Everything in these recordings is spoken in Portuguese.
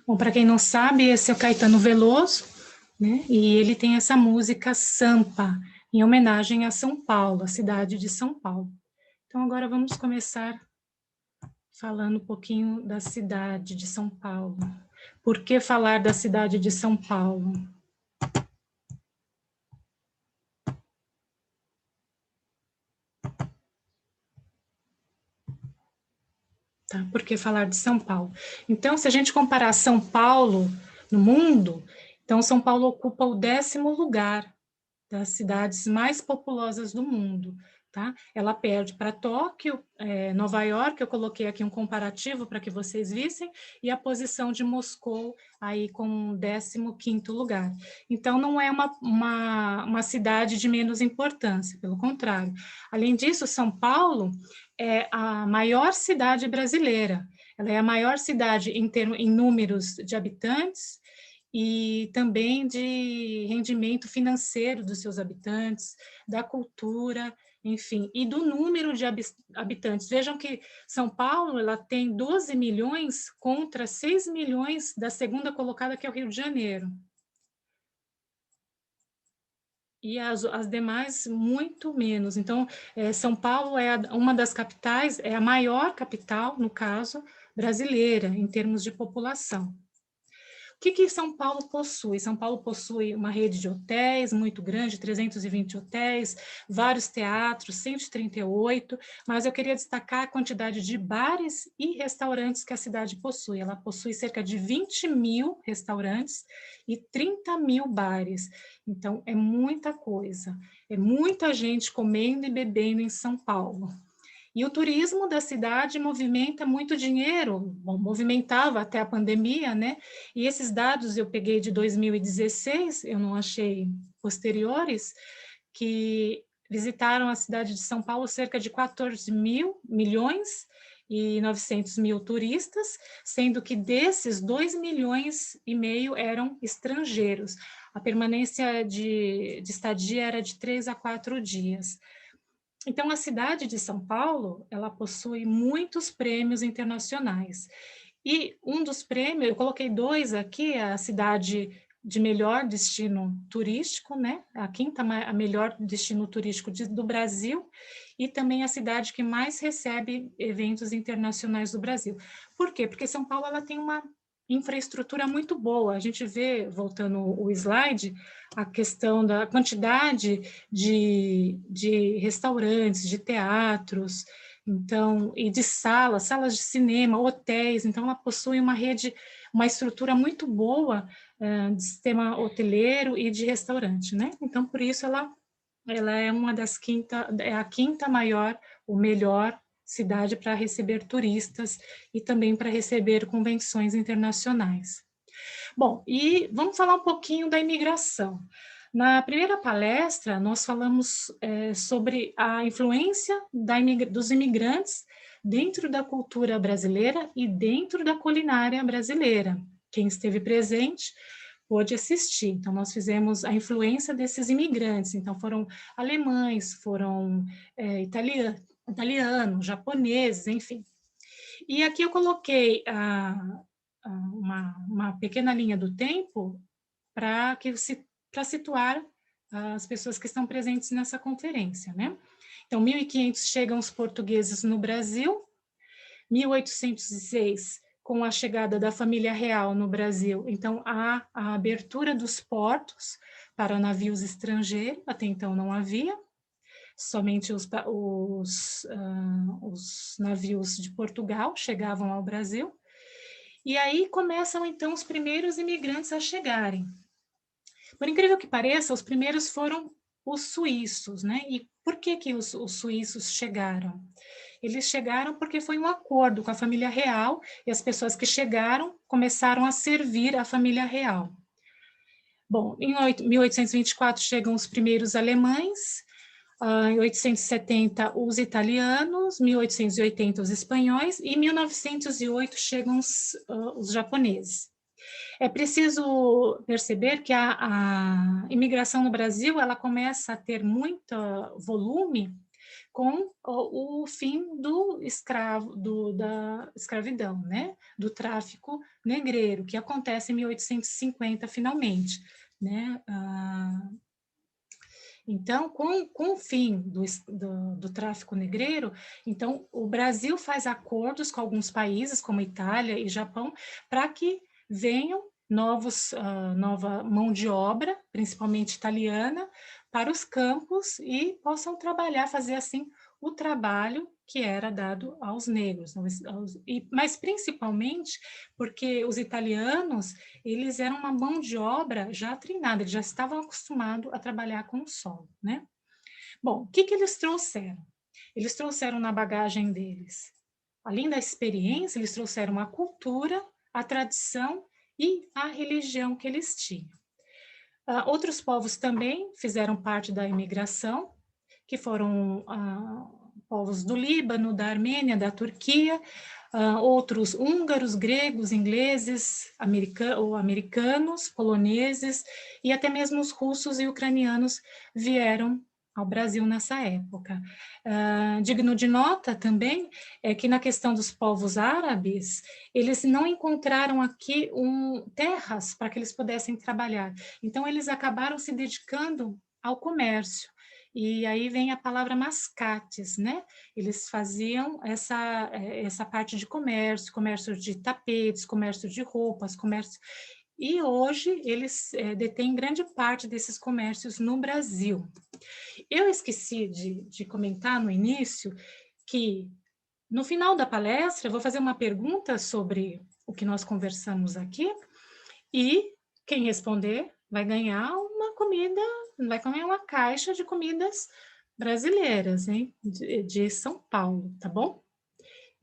Bom, para quem não sabe, esse é o Caetano Veloso, né? E ele tem essa música Sampa, em homenagem a São Paulo, a cidade de São Paulo. Então, agora vamos começar falando um pouquinho da cidade de São Paulo. Por que falar da cidade de São Paulo? Tá? Por que falar de São Paulo? Então, se a gente comparar São Paulo no mundo, então São Paulo ocupa o 10º lugar das cidades mais populosas do mundo, tá? Ela perde para Tóquio, Nova York, eu coloquei aqui um comparativo para que vocês vissem, e a posição de Moscou aí com o 15º lugar. Então, não é uma cidade de menos importância, pelo contrário. Além disso, São Paulo é a maior cidade brasileira, ela é a maior cidade em números de habitantes, e também de rendimento financeiro dos seus habitantes, da cultura, enfim, e do número de habitantes. Vejam que São Paulo ela tem 12 milhões contra 6 milhões da segunda colocada, que é o Rio de Janeiro. E as demais, muito menos. Então, São Paulo é uma das capitais, é a maior capital, no caso, brasileira, em termos de população. O que São Paulo possui? São Paulo possui uma rede de hotéis muito grande, 320 hotéis, vários teatros, 138, mas eu queria destacar a quantidade de bares e restaurantes que a cidade possui. Ela possui cerca de 20 mil restaurantes e 30 mil bares. Então, é muita coisa. É muita gente comendo e bebendo em São Paulo. E o turismo da cidade movimenta muito dinheiro, bom, movimentava até a pandemia, né? E esses dados eu peguei de 2016, eu não achei posteriores, que visitaram a cidade de São Paulo cerca de 14 milhões e 900 mil turistas, sendo que desses 2,5 milhões eram estrangeiros. A permanência de estadia era de 3 a 4 dias. Então, a cidade de São Paulo, ela possui muitos prêmios internacionais. E um dos prêmios, eu coloquei 2 aqui, a cidade de melhor destino turístico, né? A melhor destino turístico do Brasil, e também a cidade que mais recebe eventos internacionais do Brasil. Por quê? Porque São Paulo ela tem uma infraestrutura muito boa. A gente vê, voltando o slide, a questão da quantidade de restaurantes, de teatros, então, e de salas de cinema, hotéis. Então, ela possui uma rede, uma estrutura muito boa de sistema hoteleiro e de restaurante, né? Então, por isso, ela é a quinta maior, ou melhor, cidade para receber turistas e também para receber convenções internacionais. Bom, e vamos falar um pouquinho da imigração. Na primeira palestra, nós falamos sobre a influência dos imigrantes dentro da cultura brasileira e dentro da culinária brasileira. Quem esteve presente pôde assistir. Então, nós fizemos a influência desses imigrantes. Então, foram alemães, foram italianos, japoneses, enfim. E aqui eu coloquei uma pequena linha do tempo para situar as pessoas que estão presentes nessa conferência, né? Então, 1500 chegam os portugueses no Brasil, 1806, com a chegada da família real no Brasil, então há a abertura dos portos para navios estrangeiros, até então não havia, somente os navios de Portugal chegavam ao Brasil, e aí começam então os primeiros imigrantes a chegarem. Por incrível que pareça, os primeiros foram os suíços, né? E por que os suíços chegaram? Eles chegaram porque foi um acordo com a família real e as pessoas que chegaram começaram a servir a família real. Bom, em 1824 chegam os primeiros alemães, em 1870 os italianos, 1880 os espanhóis e em 1908 chegam os japoneses. É preciso perceber que a imigração no Brasil ela começa a ter muito volume com o fim da escravidão, né? Do tráfico negreiro, que acontece em 1850, finalmente, né? Então, com o fim do tráfico negreiro, então o Brasil faz acordos com alguns países, como Itália e Japão, para que venham nova mão de obra, principalmente italiana, para os campos e possam trabalhar, fazer assim o trabalho que era dado aos negros, mas principalmente porque os italianos, eles eram uma mão de obra já treinada, eles já estavam acostumados a trabalhar com o solo, né? Bom, o que que eles trouxeram? Eles trouxeram na bagagem deles, além da experiência, eles trouxeram a cultura, a tradição e a religião que eles tinham. Outros povos também fizeram parte da imigração, que foram povos do Líbano, da Armênia, da Turquia, outros húngaros, gregos, ingleses, americanos, poloneses e até mesmo os russos e ucranianos vieram ao Brasil nessa época. Digno de nota também é que na questão dos povos árabes, eles não encontraram aqui terras para que eles pudessem trabalhar. Então, eles acabaram se dedicando ao comércio. E aí vem a palavra mascates, né? Eles faziam essa parte de comércio de tapetes, comércio de roupas, comércio... E hoje eles detêm grande parte desses comércios no Brasil. Eu esqueci de comentar no início que, no final da palestra, eu vou fazer uma pergunta sobre o que nós conversamos aqui, e quem responder vai ganhar uma comida, vai ganhar uma caixa de comidas brasileiras, hein? De São Paulo, tá bom?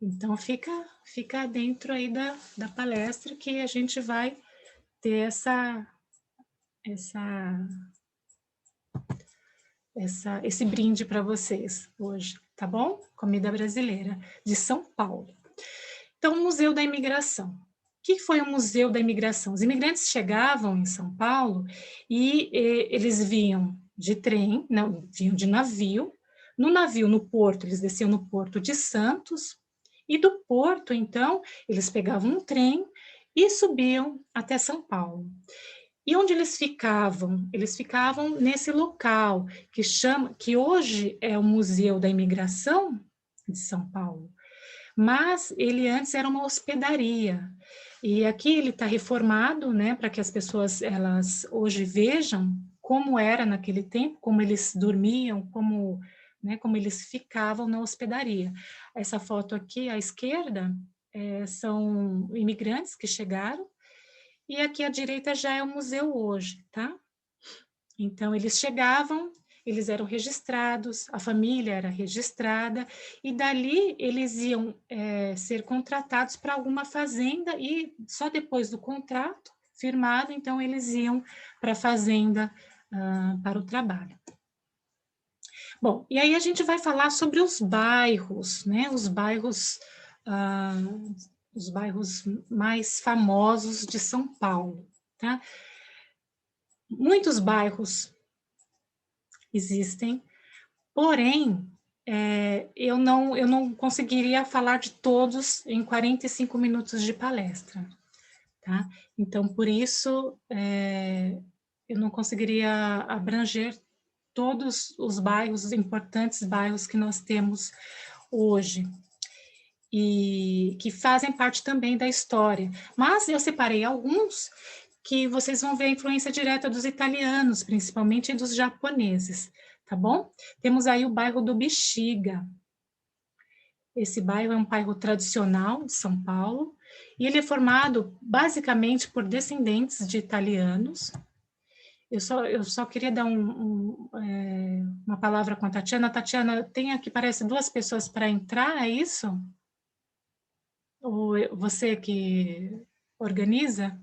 Então, fica dentro aí da palestra que a gente vai ter esse brinde para vocês hoje, tá bom? Comida brasileira de São Paulo. Então, o Museu da Imigração. O que foi o Museu da Imigração? Os imigrantes chegavam em São Paulo e eles vinham de trem, não, vinham de navio. No navio, no porto, eles desciam no Porto de Santos, e do porto, então, eles pegavam um trem e subiam até São Paulo. E onde eles ficavam? Eles ficavam nesse local que hoje é o Museu da Imigração de São Paulo, mas ele antes era uma hospedaria. E aqui ele está reformado, né, para que as pessoas elas hoje vejam como era naquele tempo, como eles dormiam, como eles ficavam na hospedaria. Essa foto aqui à esquerda são imigrantes que chegaram, e aqui à direita já é o museu hoje, tá? Então, eles chegavam, eles eram registrados, a família era registrada, e dali eles iam ser contratados para alguma fazenda, e só depois do contrato firmado, então eles iam para a fazenda para o trabalho. Bom, e aí a gente vai falar sobre os bairros, né? Os bairros mais famosos de São Paulo, tá? Muitos bairros existem, porém, eu não conseguiria falar de todos em 45 minutos de palestra, tá? Então, por isso, eu não conseguiria abranger todos os bairros, os importantes bairros que nós temos hoje, e que fazem parte também da história. Mas eu separei alguns que vocês vão ver a influência direta dos italianos, principalmente, e dos japoneses, tá bom? Temos aí o bairro do Bexiga. Esse bairro é um bairro tradicional de São Paulo, e ele é formado basicamente por descendentes de italianos. Eu só queria dar uma palavra com a Tatiana. Tatiana, tem aqui, parece, 2 pessoas para entrar, é isso? Ou você que organiza?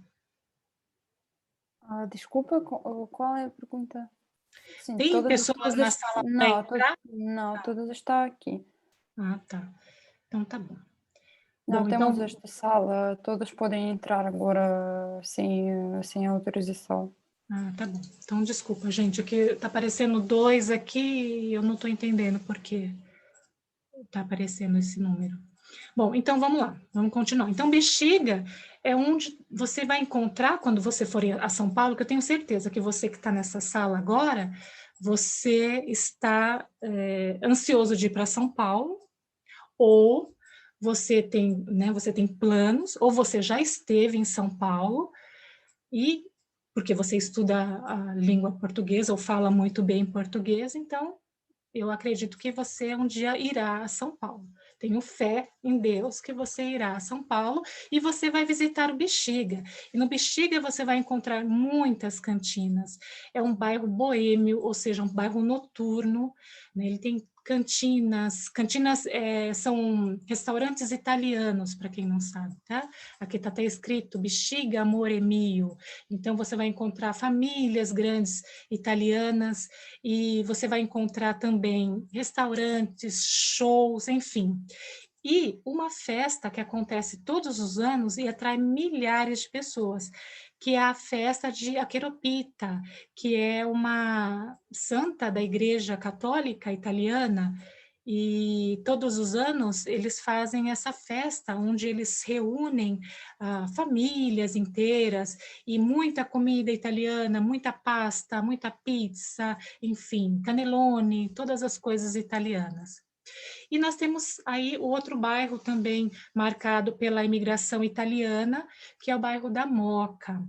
Desculpa, qual é a pergunta? Sim, Tem pessoas na sala para entrar? Não, todas está aqui. Ah, tá. Então tá bom. Não, Bom, temos então, esta sala, todas podem entrar agora sem autorização. tá bom. Então, desculpa, gente, que tá aparecendo 2 aqui e eu não estou entendendo por quê. tá aparecendo esse número. Bom, então vamos lá, vamos continuar. Então, Bexiga é onde você vai encontrar, quando você for a São Paulo, que eu tenho certeza que você que está nessa sala agora, você está ansioso de ir para São Paulo, ou você tem planos, ou você já esteve em São Paulo, e porque você estuda a língua portuguesa ou fala muito bem português, então eu acredito que você um dia irá a São Paulo. Tenho fé em Deus que você irá a São Paulo e você vai visitar o Bexiga. E no Bexiga você vai encontrar muitas cantinas. É um bairro boêmio, ou seja, um bairro noturno, né? Ele tem cantinas. Cantinas são restaurantes italianos, para quem não sabe, tá? Aqui está até escrito Bexiga Amore Mio. Então você vai encontrar famílias grandes italianas e você vai encontrar também restaurantes, shows, enfim. E uma festa que acontece todos os anos e atrai milhares de pessoas, que é a festa de Aqueropita, que é uma santa da Igreja Católica Italiana, e todos os anos eles fazem essa festa, onde eles reúnem famílias inteiras, e muita comida italiana, muita pasta, muita pizza, enfim, cannelloni, todas as coisas italianas. E nós temos aí o outro bairro também marcado pela imigração italiana, que é o bairro da Moca.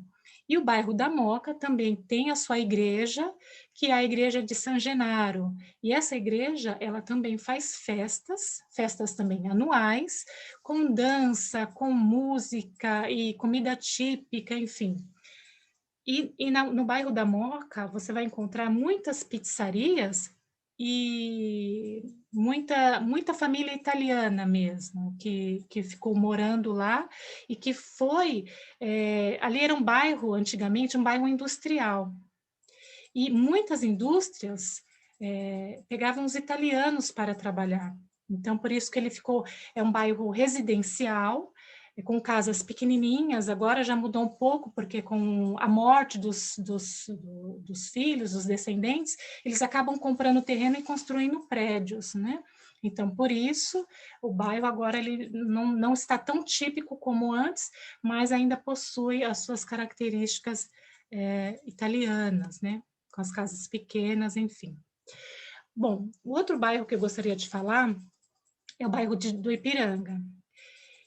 E o bairro da Moca também tem a sua igreja, que é a igreja de San Genaro. E essa igreja, ela também faz festas também anuais, com dança, com música e comida típica, enfim. No bairro da Moca, você vai encontrar muitas pizzarias e muita família italiana mesmo, que ficou morando lá e que foi... ali era um bairro, antigamente, um bairro industrial. E muitas indústrias pegavam os italianos para trabalhar. Então, por isso que ele ficou... É um bairro residencial, com casas pequenininhas. Agora já mudou um pouco, porque com a morte dos filhos, dos descendentes, eles acabam comprando terreno e construindo prédios, né? Então, por isso, o bairro agora ele não está tão típico como antes, mas ainda possui as suas características italianas, né? Com as casas pequenas, enfim. Bom, o outro bairro que eu gostaria de falar é o bairro do Ipiranga.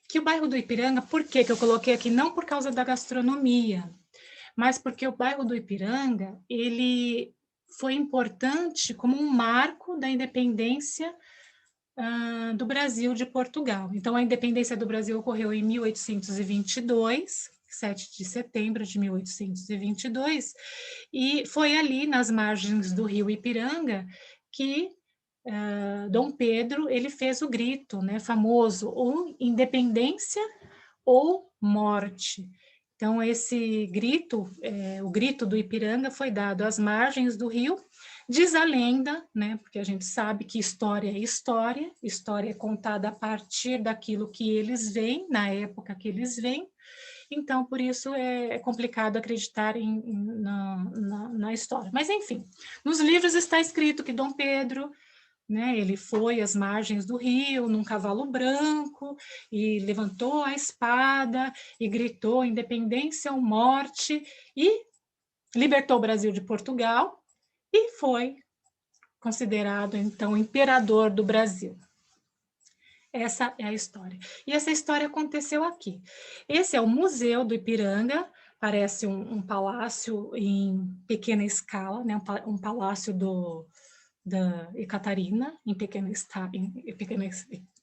Que o bairro do Ipiranga, por que eu coloquei aqui? Não por causa da gastronomia, mas porque o bairro do Ipiranga, ele foi importante como um marco da independência do Brasil de Portugal. Então, a independência do Brasil ocorreu em 1822, 7 de setembro de 1822, e foi ali, nas margens do rio Ipiranga, que Dom Pedro ele fez o grito, né, famoso, ou independência ou morte. Então, esse grito, o grito do Ipiranga, foi dado às margens do rio. Diz a lenda, né, porque a gente sabe que história é contada a partir daquilo que eles veem, na época que eles veem. Então, por isso é complicado acreditar na história. Mas, enfim, nos livros está escrito que Dom Pedro, né, ele foi às margens do rio num cavalo branco e levantou a espada e gritou independência ou morte e libertou o Brasil de Portugal e foi considerado, então, imperador do Brasil. Essa é a história. E essa história aconteceu aqui. Esse é o Museu do Ipiranga, parece um palácio em pequena escala, né? Um palácio da Catarina, em pequena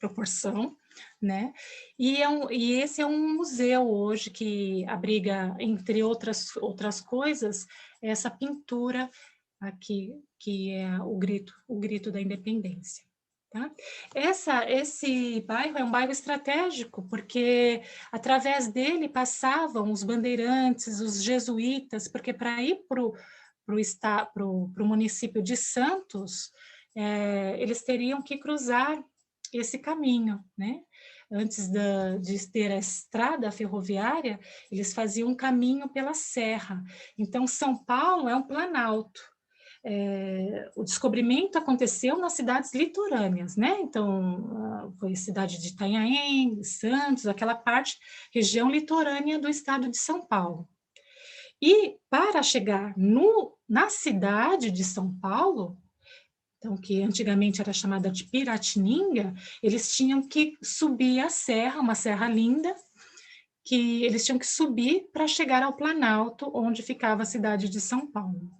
proporção, né? E esse é um museu hoje que abriga, entre outras coisas, essa pintura aqui, que é o grito da independência. Tá? Esse bairro é um bairro estratégico, porque através dele passavam os bandeirantes, os jesuítas, porque para ir para o município de Santos, eles teriam que cruzar esse caminho, né? Antes de ter a estrada ferroviária, eles faziam um caminho pela serra. Então, São Paulo é um planalto. o descobrimento aconteceu nas cidades litorâneas, né? Então, foi a cidade de Itanhaém, Santos, aquela parte, região litorânea do estado de São Paulo. E para chegar na cidade de São Paulo, então, que antigamente era chamada de Piratininga, eles tinham que subir a serra, uma serra linda, que eles tinham que subir para chegar ao Planalto, onde ficava a cidade de São Paulo.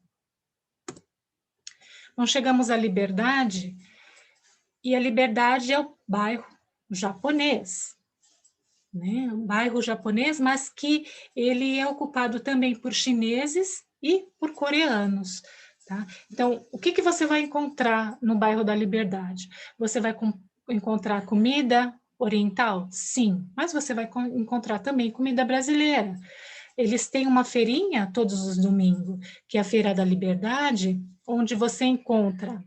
Então, chegamos à Liberdade, e a Liberdade é o bairro japonês, né? Um bairro japonês, mas que ele é ocupado também por chineses e por coreanos. Tá? Então, o que você vai encontrar no bairro da Liberdade? Você vai encontrar comida oriental? Sim, mas você vai encontrar também comida brasileira. Eles têm uma feirinha todos os domingos, que é a Feira da Liberdade, onde você encontra...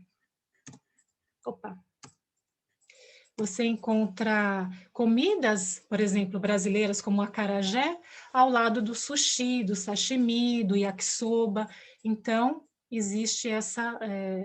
Você encontra comidas, por exemplo, brasileiras, como o acarajé, ao lado do sushi, do sashimi, do yakisoba. Então, existe essa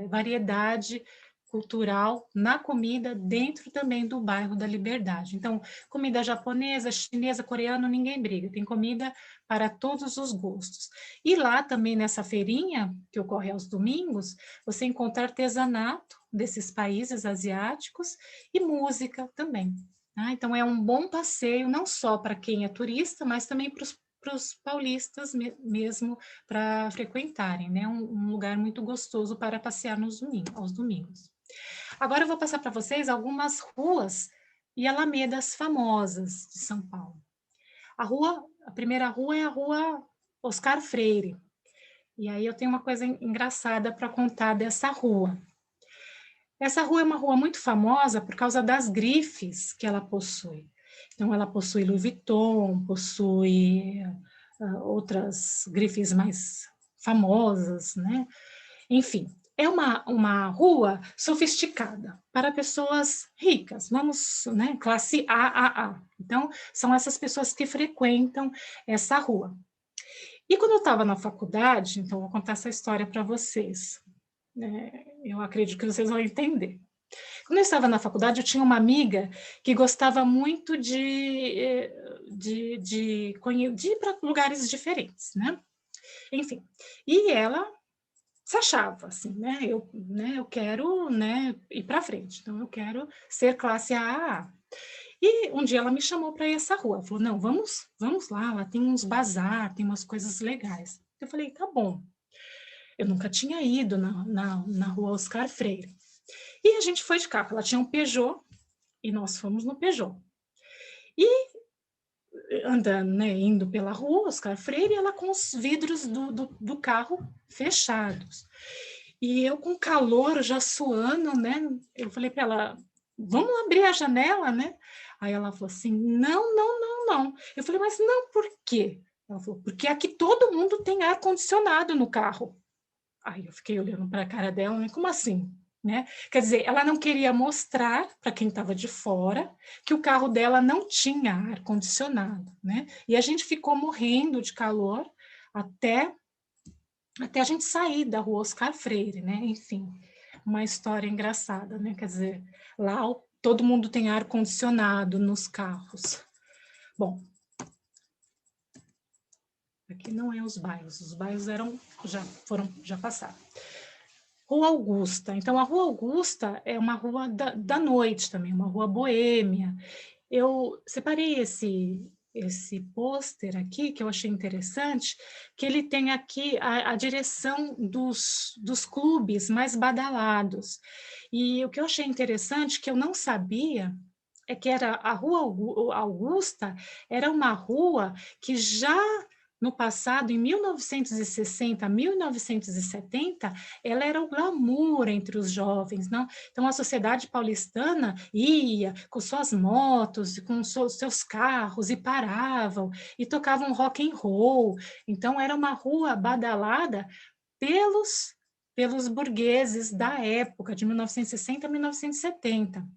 variedade cultural na comida dentro também do bairro da Liberdade. Então, comida japonesa, chinesa, coreana, ninguém briga. Tem comida para todos os gostos. E lá também, nessa feirinha, que ocorre aos domingos, você encontra artesanato desses países asiáticos e música também. Tá? Então, é um bom passeio, não só para quem é turista, mas também para os paulistas mesmo, para frequentarem, né? Um lugar muito gostoso para passear aos domingos. Agora eu vou passar para vocês algumas ruas e alamedas famosas de São Paulo. A primeira rua é a Rua Oscar Freire. E aí eu tenho uma coisa engraçada para contar dessa rua. Essa rua é uma rua muito famosa por causa das grifes que ela possui. Então, ela possui Louis Vuitton, possui outras grifes mais famosas, né? Enfim, é uma rua sofisticada para pessoas ricas, vamos, né? Classe AAA. Então, são essas pessoas que frequentam essa rua. E quando eu estava na faculdade, então, vou contar essa história para vocês. Eu acredito que vocês vão entender. Quando eu estava na faculdade, eu tinha uma amiga que gostava muito de ir para lugares diferentes, né? Enfim, e ela se achava assim, né? Eu quero, né, ir para frente, então eu quero ser classe AAA. E um dia ela me chamou para ir essa rua, ela falou, não, vamos lá tem uns bazar, tem umas coisas legais. Eu falei, tá bom. Eu nunca tinha ido na rua Oscar Freire. E a gente foi de carro, ela tinha um Peugeot, e nós fomos no Peugeot. E andando, né, indo pela rua Oscar Freire, ela com os vidros do carro fechados. E eu com calor, já suando, né, eu falei para ela, vamos abrir a janela, né? Aí ela falou assim, não. Eu falei, mas não, por quê? Ela falou, porque aqui todo mundo tem ar-condicionado no carro. Aí eu fiquei olhando para a cara dela, né? Como assim? Né? Quer dizer, ela não queria mostrar para quem estava de fora que o carro dela não tinha ar-condicionado, né? E a gente ficou morrendo de calor até a gente sair da rua Oscar Freire, né? Enfim, uma história engraçada, né? Quer dizer, lá todo mundo tem ar-condicionado nos carros. Bom, aqui não é os bairros já passaram. Rua Augusta. Então, a Rua Augusta é uma rua da noite também, uma rua boêmia. Eu separei esse pôster aqui, que eu achei interessante, que ele tem aqui a direção dos clubes mais badalados. E o que eu achei interessante, que eu não sabia, é que a Rua Augusta era uma rua que já no passado, em 1960, 1970, ela era o glamour entre os jovens, não? Então, a sociedade paulistana ia com suas motos, com seus carros, e paravam, e tocavam rock and roll. Então, era uma rua badalada pelos burgueses da época, de 1960 a 1970.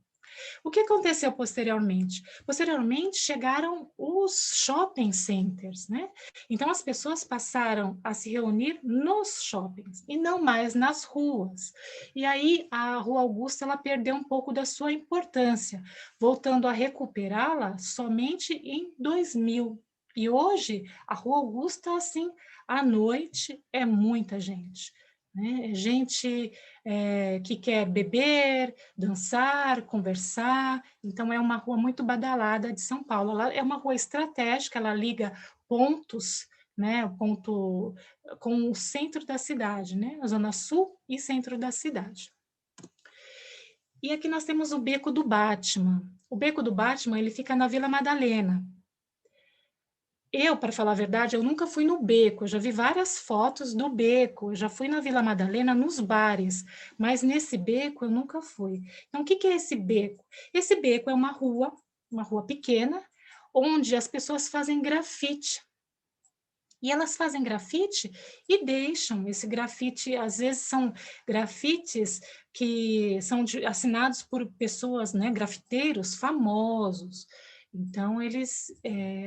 O que aconteceu posteriormente? Posteriormente chegaram os shopping centers, né? Então as pessoas passaram a se reunir nos shoppings e não mais nas ruas. E aí a Rua Augusta ela perdeu um pouco da sua importância, voltando a recuperá-la somente em 2000. E hoje a Rua Augusta, assim, à noite é muita gente, né? É gente que quer beber, dançar, conversar. Então, é uma rua muito badalada de São Paulo. Ela é uma rua estratégica, ela liga pontos, né, o ponto com o centro da cidade, né, a zona sul e centro da cidade. E aqui nós temos o Beco do Batman. O Beco do Batman, ele fica na Vila Madalena. Eu, para falar a verdade, eu nunca fui no Beco, eu já vi várias fotos do Beco, eu já fui na Vila Madalena nos bares, mas nesse beco eu nunca fui. Então, o que que é esse beco? Esse beco é uma rua pequena, onde as pessoas fazem grafite. E elas fazem grafite e deixam esse grafite, às vezes são grafites que são assinados por pessoas, né, grafiteiros famosos. Então,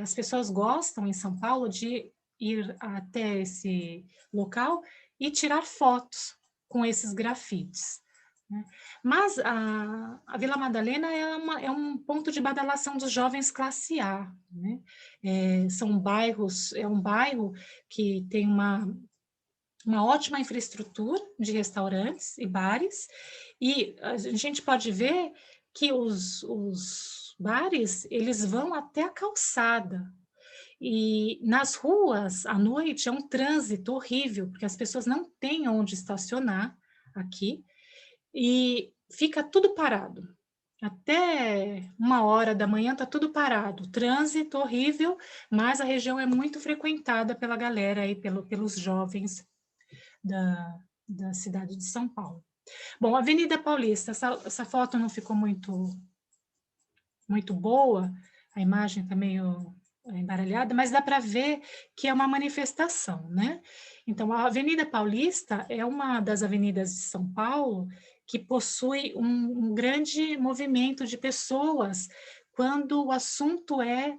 as pessoas gostam em São Paulo de ir até esse local e tirar fotos com esses grafites, né? Mas a Vila Madalena é um ponto de badalação dos jovens classe A, né? São bairros, é um bairro que tem uma ótima infraestrutura de restaurantes e bares, e a gente pode ver que os bares, eles vão até a calçada, e nas ruas, à noite, é um trânsito horrível, porque as pessoas não têm onde estacionar aqui, e fica tudo parado. Até 1 hora da manhã está tudo parado, trânsito horrível, mas a região é muito frequentada pela galera aí, pelos jovens da cidade de São Paulo. Bom, Avenida Paulista, essa foto não ficou muito boa, a imagem está meio embaralhada, mas dá para ver que é uma manifestação, né? Então, a Avenida Paulista é uma das avenidas de São Paulo que possui um grande movimento de pessoas quando o assunto é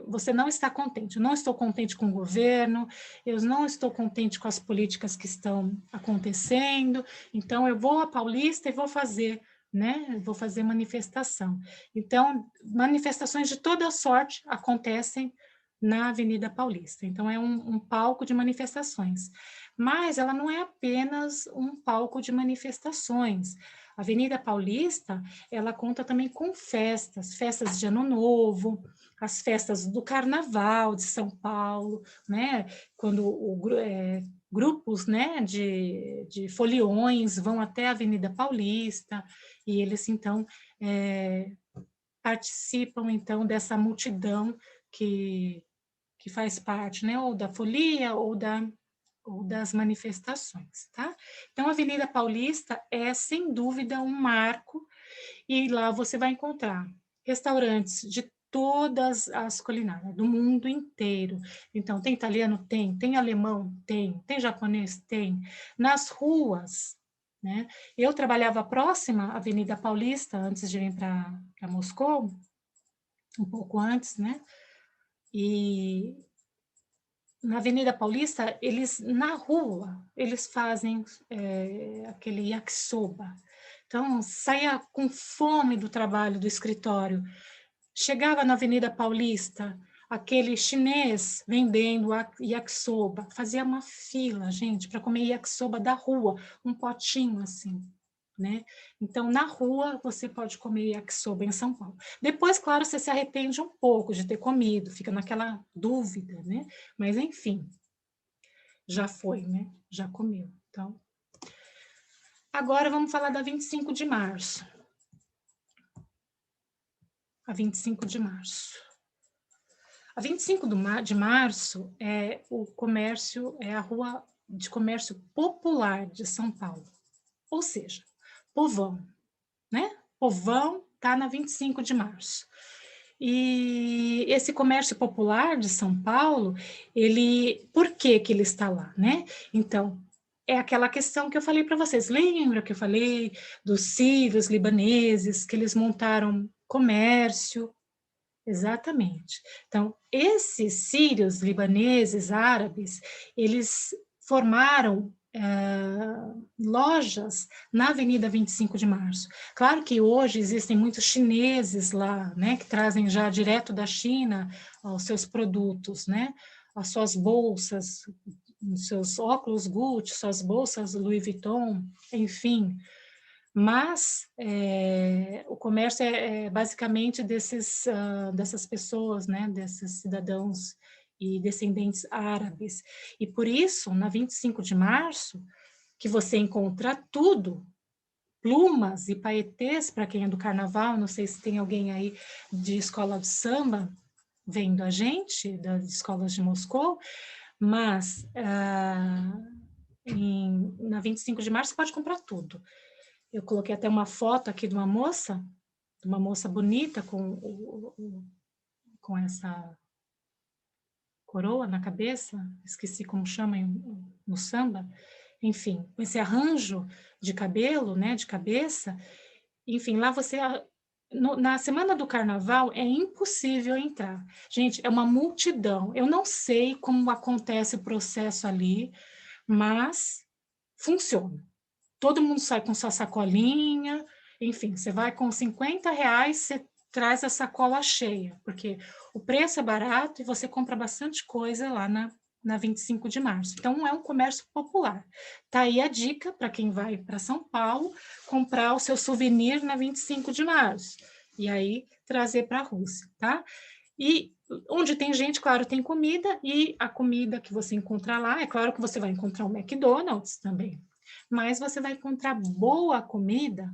você não está contente. Eu não estou contente com o governo, eu não estou contente com as políticas que estão acontecendo, então eu vou à Paulista e vou fazer, né? Vou fazer manifestação. Então, manifestações de toda sorte acontecem na Avenida Paulista. Então, é um palco de manifestações. Mas ela não é apenas um palco de manifestações. A Avenida Paulista, ela conta também com festas de Ano Novo, as festas do Carnaval de São Paulo, né? Quando grupos, né, de foliões vão até a Avenida Paulista e eles então participam então dessa multidão que faz parte, né, ou da folia ou das manifestações, tá? Então, a Avenida Paulista é, sem dúvida, um marco, e lá você vai encontrar restaurantes de todas as culinárias, do mundo inteiro. Então, tem italiano? Tem alemão? Tem japonês? Tem. Nas ruas, né? Eu trabalhava próxima à Avenida Paulista, antes de vir para Moscou, um pouco antes, né? E na Avenida Paulista, na rua, eles fazem aquele yakisoba. Então, saía com fome do trabalho, do escritório. Chegava na Avenida Paulista, aquele chinês vendendo yakisoba. Fazia uma fila, gente, para comer yakisoba da rua, um potinho assim, né? Então, na rua, você pode comer yakisoba em São Paulo. Depois, claro, você se arrepende um pouco de ter comido, fica naquela dúvida, né? Mas, enfim, já foi, né? Já comeu. Então, agora vamos falar da 25 de março. A 25 de março. A 25 de março é a rua de comércio popular de São Paulo. Ou seja, povão, né? Povão está na 25 de março. E esse comércio popular de São Paulo, por que ele está lá, né? Então, é aquela questão que eu falei para vocês. Lembra que eu falei dos sírios libaneses, que eles montaram comércio? Exatamente. Então, esses sírios libaneses, árabes, eles formaram lojas na Avenida 25 de Março. Claro que hoje existem muitos chineses lá, né, que trazem já direto da China os seus produtos, né, as suas bolsas, os seus óculos Gucci, suas bolsas Louis Vuitton, enfim. Mas o comércio é basicamente dessas pessoas, né, desses cidadãos e descendentes árabes. E por isso, na 25 de março, que você encontra tudo, plumas e paetês, para quem é do carnaval, não sei se tem alguém aí de escola de samba vendo a gente, das escolas de Moscou, mas na 25 de março você pode comprar tudo. Eu coloquei até uma foto aqui de uma moça bonita com essa coroa na cabeça, esqueci como chama no samba, enfim, com esse arranjo de cabelo, né, de cabeça, enfim, lá você, na semana do carnaval, é impossível entrar. Gente, é uma multidão, eu não sei como acontece o processo ali, mas funciona. Todo mundo sai com sua sacolinha, enfim, você vai com R$ 50, você traz a sacola cheia, porque o preço é barato e você compra bastante coisa lá na 25 de março. Então, é um comércio popular. Tá aí a dica para quem vai para São Paulo, comprar o seu souvenir na 25 de março, e aí trazer para a Rússia, tá? E onde tem gente, claro, tem comida, e a comida que você encontra lá, é claro que você vai encontrar o McDonald's também, mas você vai encontrar boa comida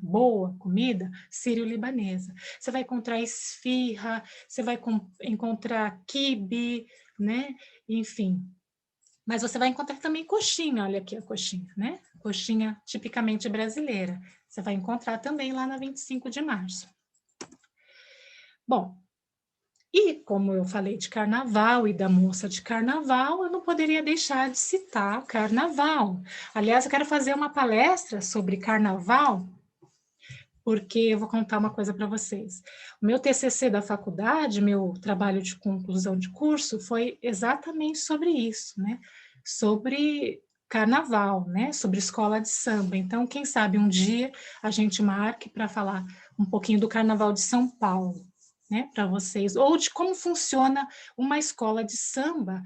sírio-libanesa. Você vai encontrar esfirra, você vai encontrar quibe, né? Enfim. Mas você vai encontrar também coxinha, olha aqui a coxinha, né? Coxinha tipicamente brasileira. Você vai encontrar também lá na 25 de março. Bom, e como eu falei de carnaval e da moça de carnaval, eu não poderia deixar de citar o carnaval. Aliás, eu quero fazer uma palestra sobre carnaval, porque eu vou contar uma coisa para vocês. O meu TCC da faculdade, meu trabalho de conclusão de curso, foi exatamente sobre isso, né? Sobre carnaval, né? Sobre escola de samba. Então, quem sabe um dia a gente marque para falar um pouquinho do Carnaval de São Paulo, né, para vocês, ou de como funciona uma escola de samba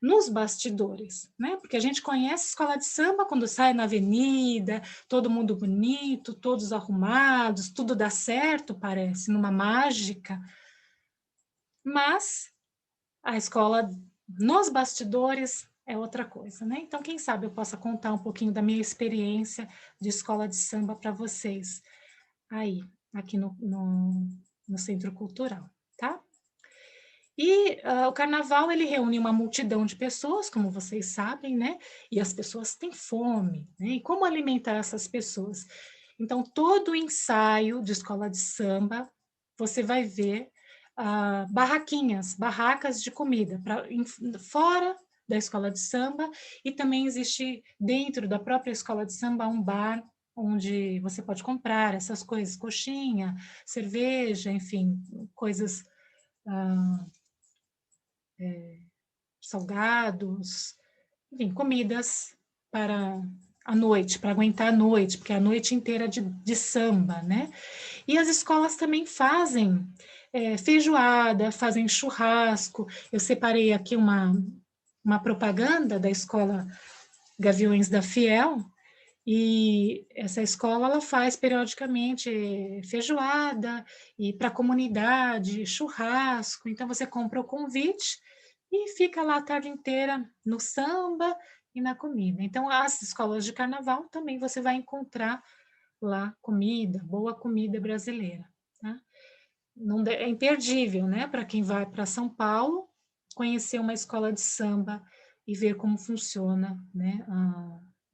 nos bastidores, né? Porque a gente conhece escola de samba quando sai na avenida, todo mundo bonito, todos arrumados, tudo dá certo, parece, numa mágica. Mas a escola nos bastidores é outra coisa, né? Então, quem sabe eu possa contar um pouquinho da minha experiência de escola de samba para vocês aí, aqui no Centro Cultural, tá? E o carnaval, ele reúne uma multidão de pessoas, como vocês sabem, né? E as pessoas têm fome, né? E como alimentar essas pessoas? Então, todo ensaio de escola de samba, você vai ver barracas de comida, fora da escola de samba, e também existe dentro da própria escola de samba um bar onde você pode comprar essas coisas, coxinha, cerveja, enfim, coisas salgados, enfim, comidas para a noite, para aguentar a noite, porque é a noite inteira de samba, né? E as escolas também fazem feijoada, fazem churrasco. Eu separei aqui uma propaganda da escola Gaviões da Fiel, e essa escola ela faz periodicamente feijoada e para a comunidade, churrasco. Então você compra o convite e fica lá a tarde inteira no samba e na comida. Então as escolas de carnaval também você vai encontrar lá comida, boa comida brasileira, tá? Não é imperdível, né? Para quem vai para São Paulo, conhecer uma escola de samba e ver como funciona, né?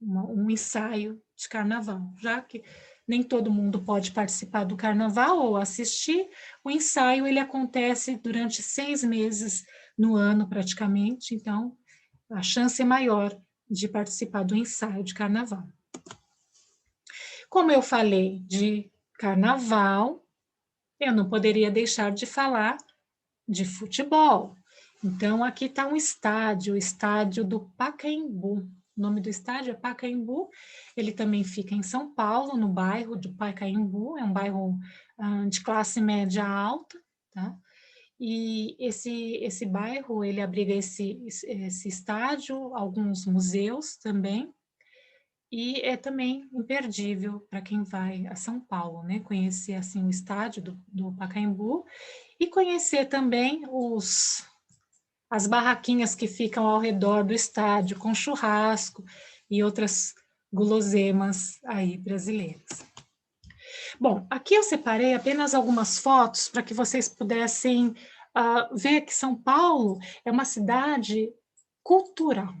Um ensaio de carnaval, já que nem todo mundo pode participar do carnaval ou assistir, o ensaio ele acontece durante 6 meses no ano praticamente, então a chance é maior de participar do ensaio de carnaval. Como eu falei de carnaval, eu não poderia deixar de falar de futebol. Então, aqui está um estádio, o estádio do Pacaembu. O nome do estádio é Pacaembu, ele também fica em São Paulo, no bairro do Pacaembu, é um bairro de classe média alta, tá? E esse bairro, ele abriga esse estádio, alguns museus também, e é também imperdível para quem vai a São Paulo, né? Conhecer assim o estádio do Pacaembu e conhecer também as barraquinhas que ficam ao redor do estádio, com churrasco e outras guloseimas aí brasileiras. Bom, aqui eu separei apenas algumas fotos para que vocês pudessem ver que São Paulo é uma cidade cultural,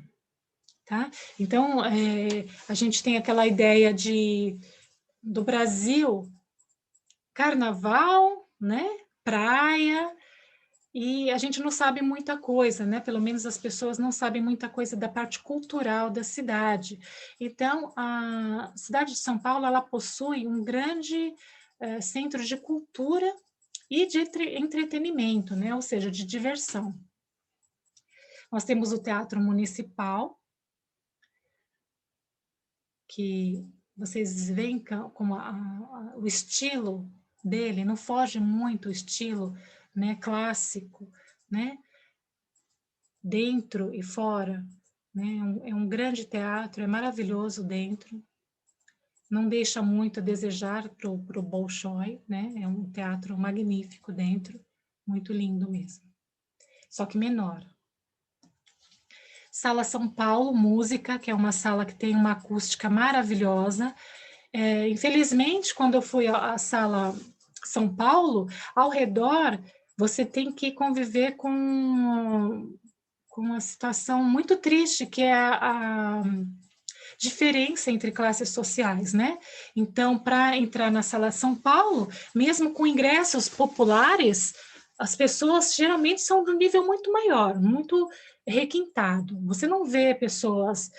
tá? Então, a gente tem aquela ideia do Brasil, carnaval, né? Praia, e a gente não sabe muita coisa, né? Pelo menos as pessoas não sabem muita coisa da parte cultural da cidade. Então, a cidade de São Paulo, ela possui um grande centro de cultura e de entretenimento, né? Ou seja, de diversão. Nós temos o Teatro Municipal, que vocês veem como o estilo dele não foge muito o estilo, né, clássico, né, dentro e fora, né, é um grande teatro, é maravilhoso dentro, não deixa muito a desejar para o Bolshoi, né, é um teatro magnífico dentro, muito lindo mesmo, só que menor. Sala São Paulo, música, que é uma sala que tem uma acústica maravilhosa. Infelizmente, quando eu fui à sala São Paulo, ao redor você tem que conviver com uma situação muito triste, que é a diferença entre classes sociais, né? Então, para entrar na sala São Paulo, mesmo com ingressos populares, as pessoas geralmente são do nível muito maior, muito requintado. Você não vê pessoas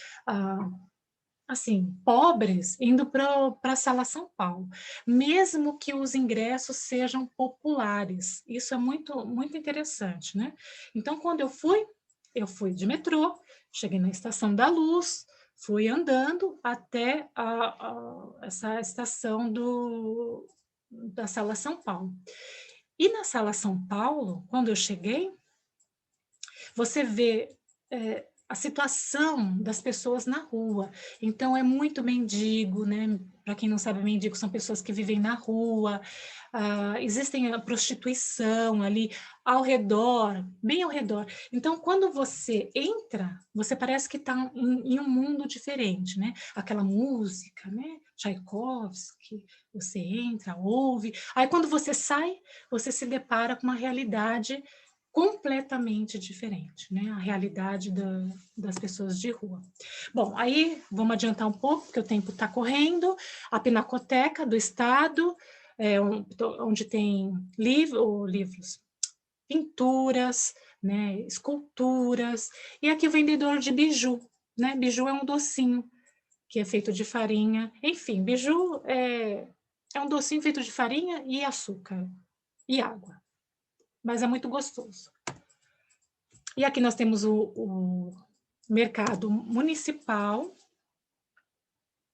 assim, pobres indo para a sala São Paulo, mesmo que os ingressos sejam populares. Isso é muito, muito interessante, né? Então, quando eu fui de metrô, cheguei na Estação da Luz, fui andando até essa estação da sala São Paulo. E na sala São Paulo, quando eu cheguei, você vê a situação das pessoas na rua. Então, é muito mendigo, né? Para quem não sabe, mendigo são pessoas que vivem na rua, existem a prostituição ali ao redor, bem ao redor. Então, quando você entra, você parece que está em um mundo diferente, né? Aquela música, né? Tchaikovsky, você entra, ouve. Aí, quando você sai, você se depara com uma realidade completamente diferente, né? A realidade das pessoas de rua. Bom, aí vamos adiantar um pouco, porque o tempo está correndo. A Pinacoteca do Estado, onde tem livros, pinturas, né? Esculturas. E aqui o vendedor de biju, né? Biju é um docinho que é feito de farinha. Enfim, biju é um docinho feito de farinha e açúcar e água. Mas é muito gostoso. E aqui nós temos o mercado municipal,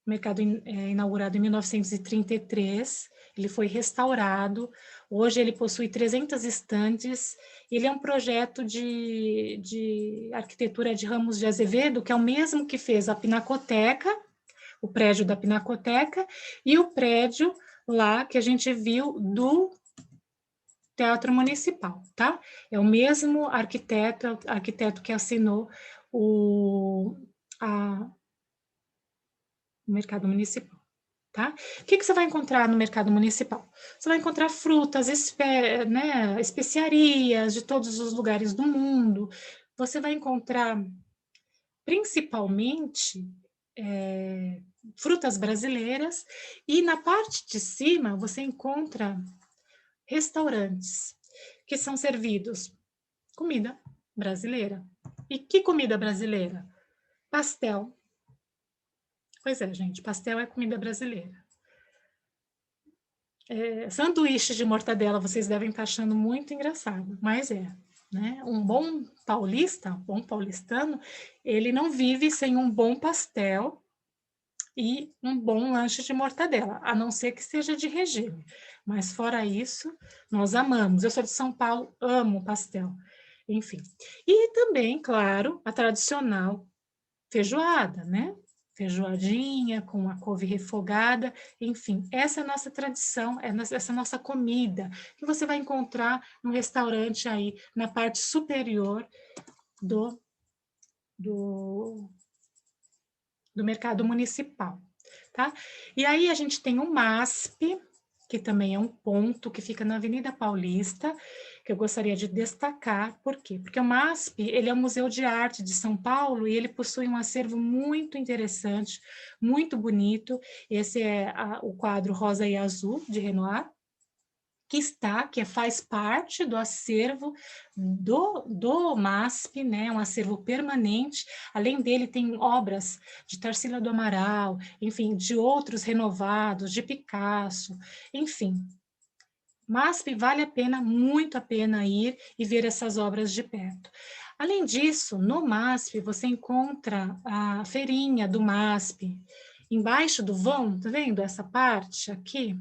mercado inaugurado em 1933, ele foi restaurado, hoje ele possui 300 estantes, ele é um projeto de arquitetura de Ramos de Azevedo, que é o mesmo que fez a Pinacoteca, o prédio da Pinacoteca, e o prédio lá que a gente viu do Teatro Municipal, tá? É o mesmo arquiteto que assinou o mercado municipal, tá? O que você vai encontrar no mercado municipal? Você vai encontrar frutas, né, especiarias de todos os lugares do mundo. Você vai encontrar, principalmente, frutas brasileiras, e na parte de cima você encontra restaurantes que são servidos comida brasileira. E que comida brasileira? Pastel. Pois é, gente, pastel é comida brasileira. Sanduíche de mortadela, vocês devem estar achando muito engraçado, mas né? Um bom paulista, um bom paulistano, ele não vive sem um bom pastel e um bom lanche de mortadela, a não ser que seja de regime. Mas fora isso, nós amamos. Eu sou de São Paulo, amo pastel. Enfim. E também, claro, a tradicional feijoada, né? Feijoadinha com a couve refogada, enfim, essa é a nossa tradição, essa nossa comida, que você vai encontrar no restaurante aí na parte superior do, do, do mercado municipal, tá? E aí a gente tem o MASP, que também é um ponto que fica na Avenida Paulista, que eu gostaria de destacar. Por quê? Porque o MASP, ele é um museu de arte de São Paulo e ele possui um acervo muito interessante, muito bonito. Esse é o quadro Rosa e Azul, de Renoir, que faz parte do acervo do MASP, né, um acervo permanente. Além dele, tem obras de Tarsila do Amaral, enfim, de outros renovados, de Picasso, enfim. MASP vale a pena, muito a pena ir e ver essas obras de perto. Além disso, no MASP você encontra a feirinha do MASP, embaixo do vão, tá vendo essa parte aqui?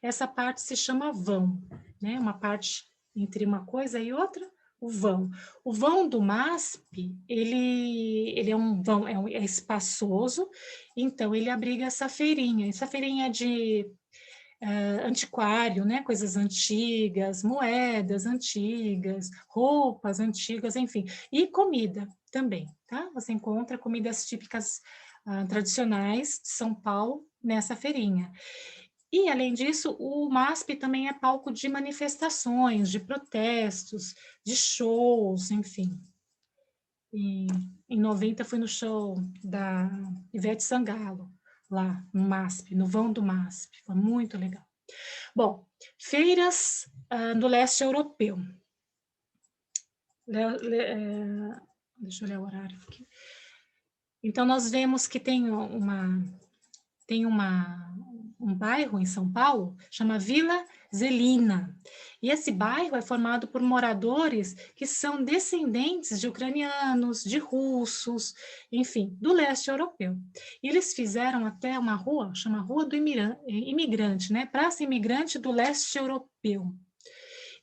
Essa parte se chama vão, né? Uma parte entre uma coisa e outra, o vão. O vão do MASP, ele é um vão, é espaçoso, então ele abriga essa feirinha. Essa feirinha de antiquário, né? Coisas antigas, moedas antigas, roupas antigas, enfim. E comida também, tá? Você encontra comidas típicas tradicionais de São Paulo nessa feirinha. E, além disso, o MASP também é palco de manifestações, de protestos, de shows, enfim. E, em 90 fui no show da Ivete Sangalo, lá no MASP, no vão do MASP, foi muito legal. Bom, feiras no leste europeu. Deixa eu ler o horário aqui. Então, nós vemos que tem um bairro em São Paulo, chama Vila Zelina. E esse bairro é formado por moradores que são descendentes de ucranianos, de russos, enfim, do leste europeu. E eles fizeram até uma rua, chama Rua do Imigrante, né? Praça Imigrante do Leste Europeu.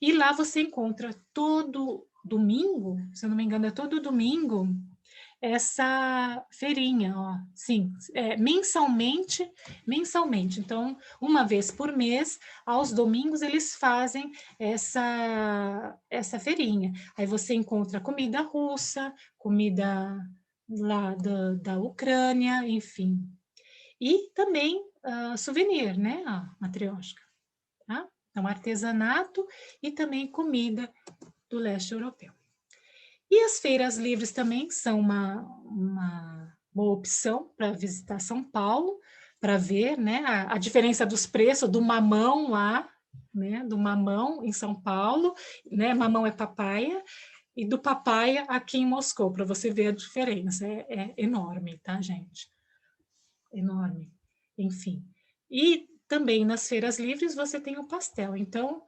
E lá você encontra todo domingo, se eu não me engano, é todo domingo, essa feirinha, ó, sim, mensalmente. Então, uma vez por mês, aos domingos, eles fazem essa feirinha. Aí você encontra comida russa, comida lá da Ucrânia, enfim. E também souvenir, né, a matrioshka, tá? Então, artesanato e também comida do leste europeu. E as feiras livres também são uma boa opção para visitar São Paulo, para ver, né, a diferença dos preços do mamão lá, né, do mamão em São Paulo, né, mamão é papaya, e do papaya aqui em Moscou, para você ver a diferença, é enorme, tá, gente? Enorme, enfim. E também nas feiras livres você tem o pastel, então,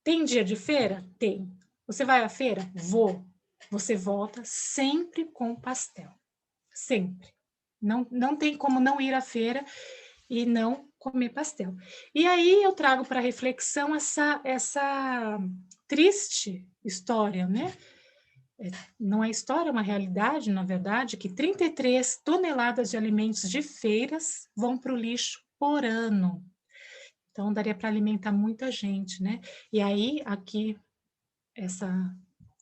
tem dia de feira? Tem. Você vai à feira? Vou. Você volta sempre com pastel. Sempre. Não tem como não ir à feira e não comer pastel. E aí eu trago para reflexão essa triste história, né? Não é história, é uma realidade, na verdade, que 33 toneladas de alimentos de feiras vão para o lixo por ano. Então, daria para alimentar muita gente, né? E aí, aqui, essa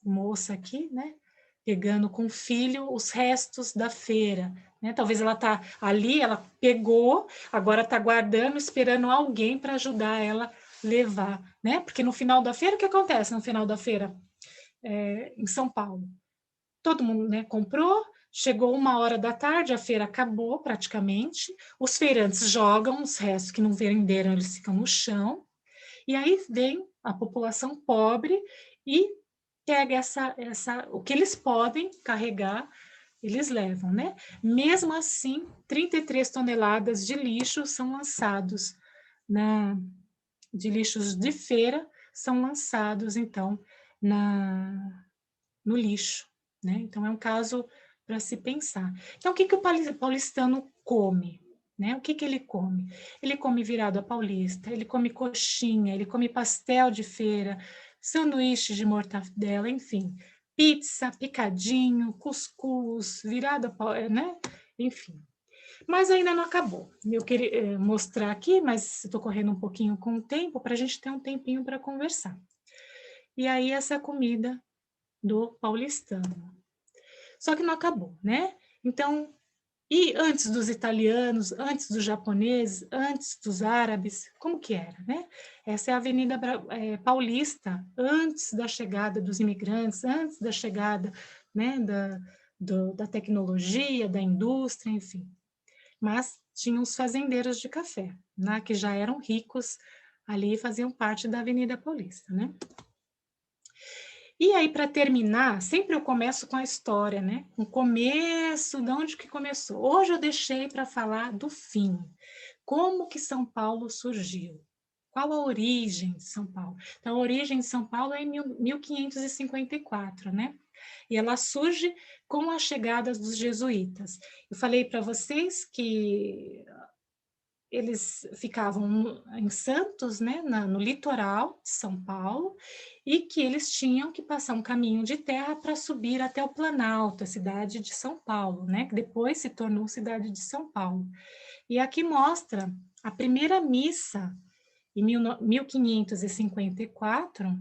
moça aqui, né? Pegando com o filho os restos da feira, né? Talvez ela tá ali, ela pegou, agora está guardando, esperando alguém para ajudar ela levar, né? Porque no final da feira, o que acontece no final da feira em São Paulo? Todo mundo, né, comprou, chegou 1 hora da tarde, a feira acabou praticamente, os feirantes jogam os restos que não venderam, eles ficam no chão, e aí vem a população pobre e pega o que eles podem carregar eles levam, né? Mesmo assim, 33 toneladas de lixo são lançados de lixos de feira são lançados, então, no lixo, né? Então, é um caso para se pensar. Então, o que o paulistano come? Né? O que ele come? Ele come virado a paulista, ele come coxinha, ele come pastel de feira, sanduíche de mortadela, enfim, pizza, picadinho, cuscuz, virado a, né? Enfim. Mas ainda não acabou. Eu queria mostrar aqui, mas estou correndo um pouquinho com o tempo para a gente ter um tempinho para conversar. E aí, essa comida do paulistano. Só que não acabou, né? Então, e antes dos italianos, antes dos japoneses, antes dos árabes, como que era, né? Essa é a Avenida Paulista, antes da chegada dos imigrantes, antes da chegada, né, da tecnologia, da indústria, enfim. Mas tinham os fazendeiros de café, né, que já eram ricos ali e faziam parte da Avenida Paulista, né? E aí, para terminar, sempre eu começo com a história, né? O começo, de onde que começou. Hoje eu deixei para falar do fim. Como que São Paulo surgiu? Qual a origem de São Paulo? Então, a origem de São Paulo é em 1554, né? E ela surge com a chegada dos jesuítas. Eu falei para vocês que eles ficavam em Santos, né, no litoral de São Paulo, e que eles tinham que passar um caminho de terra para subir até o Planalto, a cidade de São Paulo, né, que depois se tornou cidade de São Paulo. E aqui mostra a primeira missa em 1554,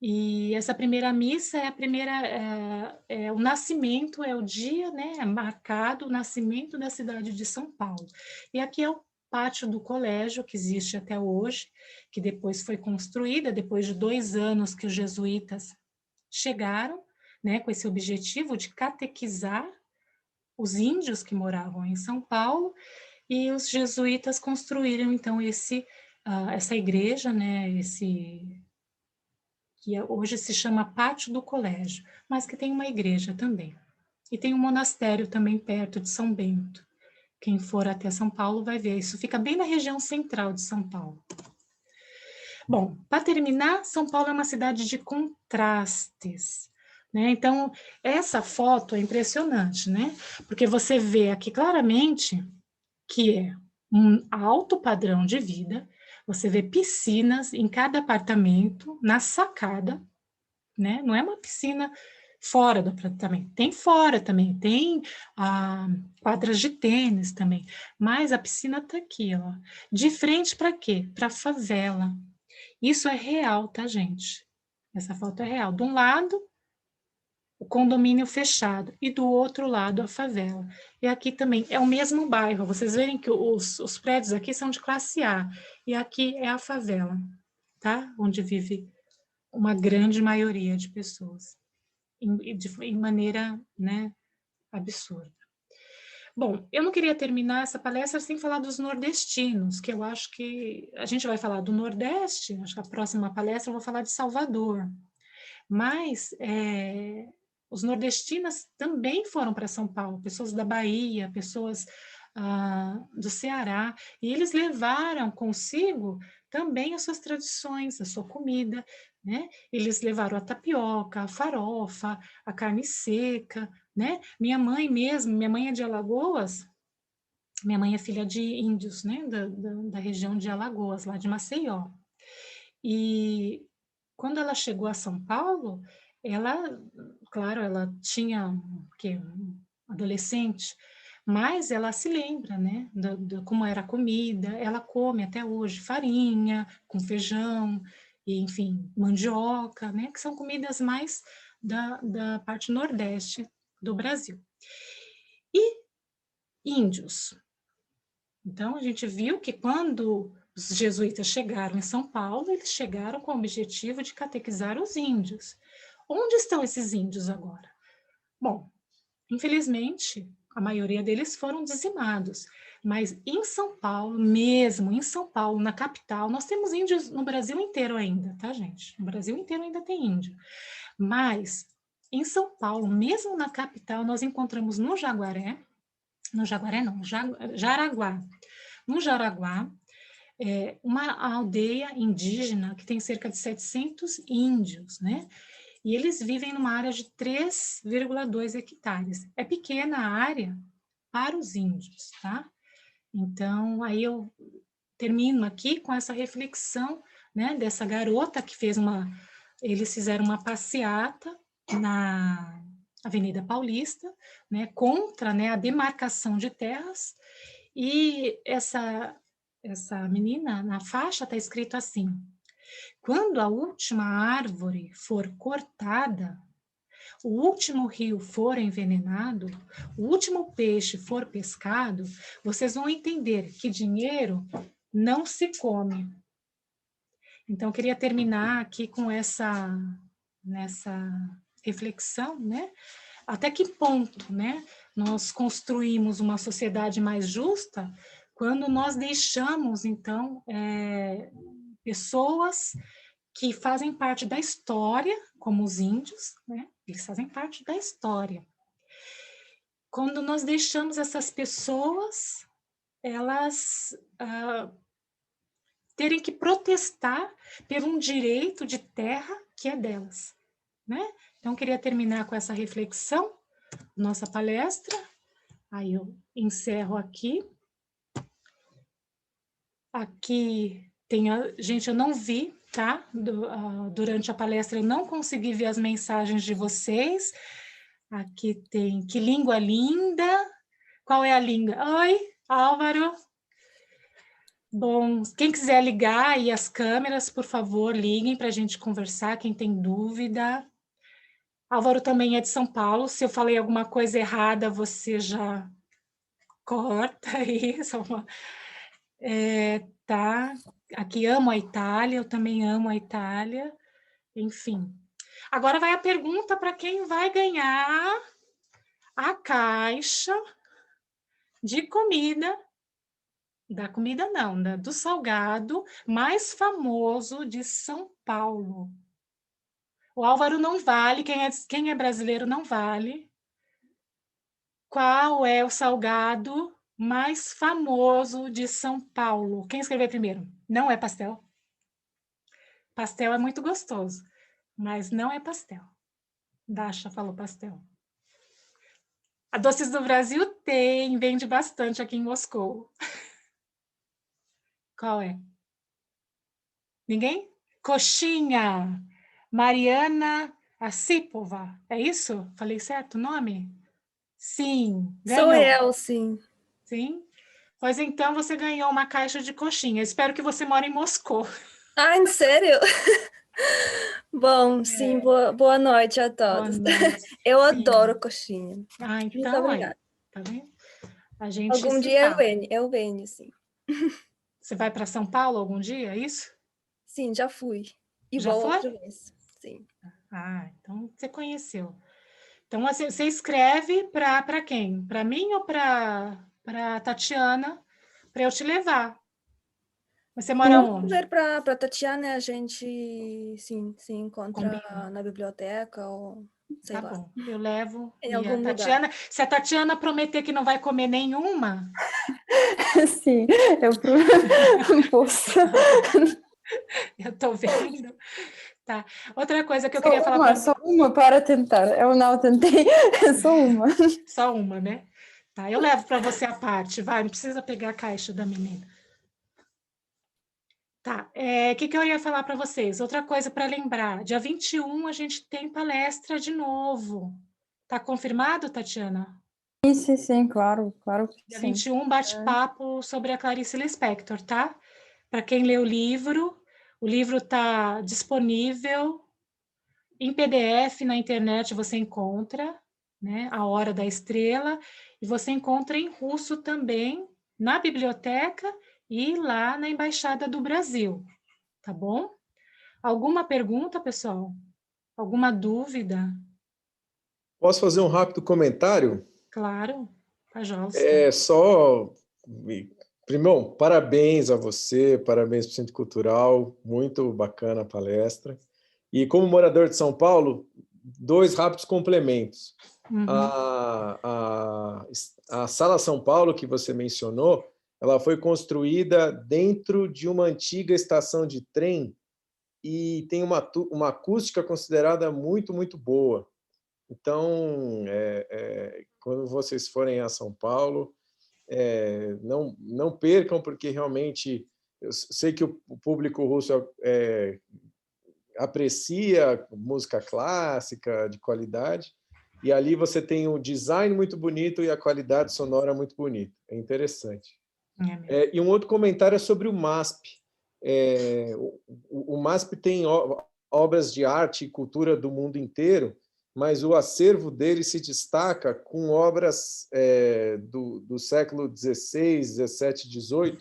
e essa primeira missa é a primeira, o nascimento, é o dia, né, é marcado o nascimento da cidade de São Paulo. E aqui é o pátio do colégio, que existe até hoje, que depois foi construída, depois de 2 anos que os jesuítas chegaram, né, com esse objetivo de catequizar os índios que moravam em São Paulo, e os jesuítas construíram, então, essa igreja, né, que hoje se chama Pátio do Colégio, mas que tem uma igreja também. E tem um monastério também perto de São Bento. Quem for até São Paulo vai ver. Isso fica bem na região central de São Paulo. Bom, para terminar, São Paulo é uma cidade de contrastes, né? Então, essa foto é impressionante, né? Porque você vê aqui claramente que é um alto padrão de vida, você vê piscinas em cada apartamento, na sacada, né? Não é uma piscina fora do apartamento, tem fora também, tem quadras de tênis também, mas a piscina está aqui, ó, de frente para quê? Para a favela. Isso é real, tá, gente? Essa foto é real. De um lado, o condomínio fechado, e do outro lado, a favela. E aqui também é o mesmo bairro, vocês verem que os prédios aqui são de classe A, e aqui é a favela, tá? Onde vive uma grande maioria de pessoas, em maneira, né, absurda. Bom, eu não queria terminar essa palestra sem falar dos nordestinos, que eu acho que a gente vai falar do Nordeste, acho que a próxima palestra eu vou falar de Salvador, mas os nordestinos também foram para São Paulo, pessoas da Bahia, pessoas do Ceará, e eles levaram consigo também as suas tradições, a sua comida, né? Eles levaram a tapioca, a farofa, a carne seca, né? Minha mãe mesmo, minha mãe é de Alagoas, minha mãe é filha de índios, né? Da região de Alagoas, lá de Maceió. E quando ela chegou a São Paulo, ela, claro, ela tinha um adolescente, mas ela se lembra, né, como era a comida, ela come até hoje farinha com feijão, e, enfim, mandioca, né, que são comidas mais da parte nordeste do Brasil. E índios. Então, a gente viu que quando os jesuítas chegaram em São Paulo, eles chegaram com o objetivo de catequizar os índios. Onde estão esses índios agora? Bom, infelizmente, a maioria deles foram dizimados, mas em São Paulo, mesmo em São Paulo, na capital, nós temos índios no Brasil inteiro ainda, tá, gente? No Brasil inteiro ainda tem índio. Mas em São Paulo, mesmo na capital, nós encontramos no Jaguaré, no Jaguaré não, Jaraguá. No Jaraguá, uma aldeia indígena que tem cerca de 700 índios, né? E eles vivem numa área de 3,2 hectares. É pequena a área para os índios, tá? Então, aí eu termino aqui com essa reflexão, né, dessa garota que eles fizeram uma passeata na Avenida Paulista, né, contra, né, a demarcação de terras, e essa menina, na faixa está escrito assim: quando a última árvore for cortada, o último rio for envenenado, o último peixe for pescado, vocês vão entender que dinheiro não se come. Então, eu queria terminar aqui com nessa reflexão, né? Até que ponto, né, nós construímos uma sociedade mais justa quando nós deixamos, então, pessoas que fazem parte da história, como os índios, né? Eles fazem parte da história. Quando nós deixamos essas pessoas, elas terem que protestar por um direito de terra que é delas, né? Então, queria terminar com essa reflexão, nossa palestra. Aí eu encerro aqui. Aqui tem gente, eu não vi, tá? Durante a palestra eu não consegui ver as mensagens de vocês. Aqui tem, que língua linda. Qual é a língua? Oi, Álvaro. Bom, quem quiser ligar aí as câmeras, por favor, liguem para a gente conversar, quem tem dúvida. Álvaro também é de São Paulo, se eu falei alguma coisa errada, você já corta aí. Tá? Aqui amo a Itália, eu também amo a Itália, enfim. Agora vai a pergunta para quem vai ganhar a caixa de comida, da comida não, do salgado mais famoso de São Paulo. O Álvaro não vale, quem é brasileiro não vale. Qual é o salgado mais famoso de São Paulo? Quem escrever primeiro? Não é pastel. Pastel é muito gostoso, mas não é pastel. Dasha falou pastel. A Doces do Brasil vende bastante aqui em Moscou. Qual é? Ninguém? Coxinha. Mariana Assipova. É isso? Falei certo o nome? Sim, Sou ganhou. eu, sim. Sim? Pois então você ganhou uma caixa de coxinha. Espero que você mora em Moscou. Ah, em sério? Bom, sim, boa noite a Boa todos. noite. Eu Sim. adoro coxinha. Ah, Muito então, aí, obrigada. tá vendo? A gente Algum se dia fala. eu venho, sim. Você vai para São Paulo algum dia, é isso? Sim, já fui. E Já vou foi? outra vez, sim. Ah, então você conheceu. Então, assim, você escreve para quem? Para mim ou para Tatiana, para eu te levar? Você mora Vamos onde? ver para Tatiana, a gente sim, se encontra Combina? na biblioteca ou sei Tá lá, bom, eu levo. em E a algum lugar. Tatiana, se a Tatiana prometer que não vai comer nenhuma, Sim, eu posso. eu tô vendo. Tá. Outra coisa que eu queria falar para Só uma para tentar. Eu não tentei, só uma. só uma, né? Tá, eu levo para você a parte, vai, não precisa pegar a caixa da menina. Tá, o que eu ia falar para vocês? Outra coisa para lembrar, dia 21 a gente tem palestra de novo. Tá confirmado, Tatiana? Sim, claro que Dia sim. 21, bate-papo sobre a Clarice Lispector, tá? Para quem lê o livro está disponível em PDF na internet, você encontra, né? A Hora da Estrela, e você encontra em russo também, na biblioteca e lá na Embaixada do Brasil, tá bom? Alguma pergunta, pessoal? Alguma dúvida? Posso fazer um rápido comentário? Claro, pajolska. É só. Primeiro, parabéns a você, parabéns para o Centro Cultural, muito bacana a palestra. E como morador de São Paulo, dois rápidos complementos. Uhum. A Sala São Paulo, que você mencionou, ela foi construída dentro de uma antiga estação de trem e tem uma acústica considerada muito, muito boa. Então, quando vocês forem a São Paulo, não percam, porque realmente eu sei que o público russo aprecia música clássica de qualidade, e ali você tem um design muito bonito e a qualidade sonora muito bonita. É interessante. E um outro comentário é sobre o MASP. O MASP tem obras de arte e cultura do mundo inteiro, mas o acervo dele se destaca com obras do século XVI, XVII, XVIII,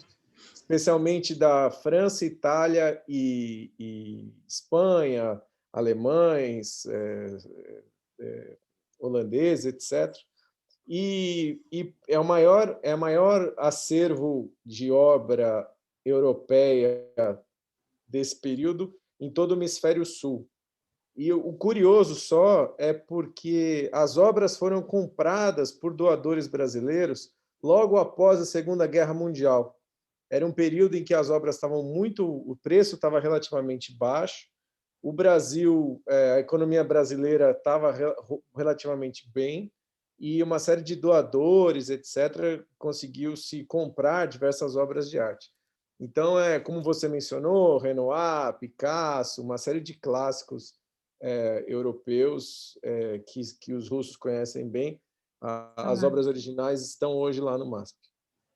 especialmente da França, Itália e Espanha, alemães, holandeses, etc. E é o maior acervo de obra europeia desse período em todo o hemisfério sul. E o curioso só é porque as obras foram compradas por doadores brasileiros logo após a Segunda Guerra Mundial. Era um período em que as obras estavam o preço estava relativamente baixo, o Brasil, a economia brasileira estava relativamente bem, e uma série de doadores, etc., conseguiu se comprar diversas obras de arte. Então, como você mencionou, Renoir, Picasso, uma série de clássicos europeus que os russos conhecem bem, as obras originais estão hoje lá no MASP.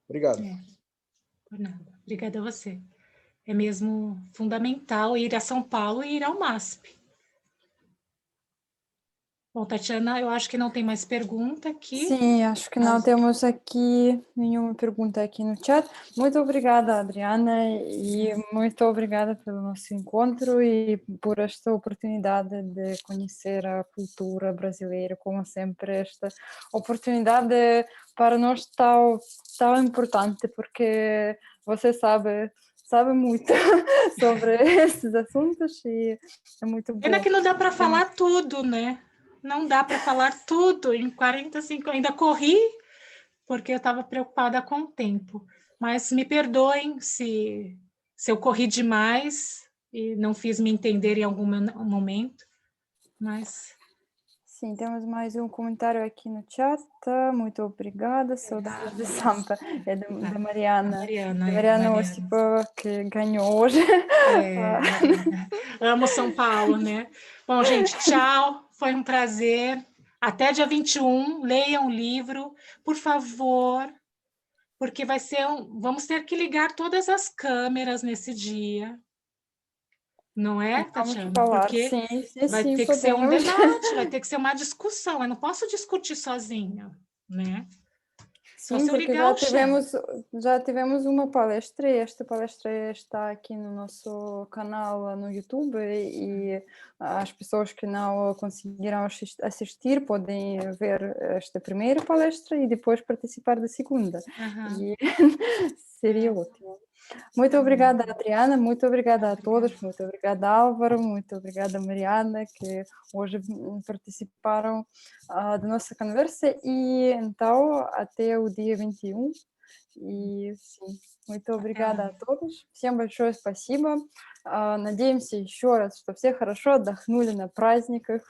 Obrigado. Por nada. Obrigada a você. É mesmo fundamental ir a São Paulo e ir ao MASP. Bom, Tatiana, eu acho que não tem mais pergunta aqui. Sim, acho que não temos aqui nenhuma pergunta aqui no chat. Muito obrigada, Adriana, e muito obrigada pelo nosso encontro e por esta oportunidade de conhecer a cultura brasileira. Como sempre, esta oportunidade para nós tão importante, porque você sabe muito sobre esses assuntos e é muito bom. Pena que não dá para falar tudo, né? Não dá para falar tudo em 45. Ainda corri porque eu estava preocupada com o tempo. Mas me perdoem se eu corri demais e não fiz me entender em algum momento. Mas sim, temos mais um comentário aqui no chat. Muito obrigada. Saudades de Sampa. É da Mariana. Mariana Osipa, que ganhou hoje. Amo São Paulo, né? Bom, gente, tchau. Foi um prazer. Até dia 21, leiam o livro, por favor, porque vai ser vamos ter que ligar todas as câmeras nesse dia. Não é, Tatiana? Porque sim, vai ter que ser um debate, vai ter que ser uma discussão. Eu não posso discutir sozinha, né? Sim, porque já tivemos uma palestra e esta palestra está aqui no nosso canal no YouTube e as pessoas que não conseguiram assistir podem ver esta primeira palestra e depois participar da segunda. E seria ótimo. Muito obrigada, Adriana, muito obrigada a todos, muito obrigada, Álvaro, muito obrigada, Mariana, que hoje participaram da nossa conversa, e então até o dia 21, и muito obrигада a todos, всем большое спасибо, надеемся еще раз, что все хорошо отдохнули на праздниках,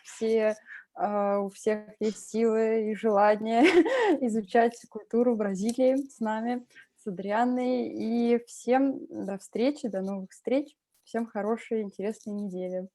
у всех есть силы и желание изучать культуру Бразилии с нами, с Адрианой, и всем до встречи, до новых встреч, всем хорошей, интересной недели.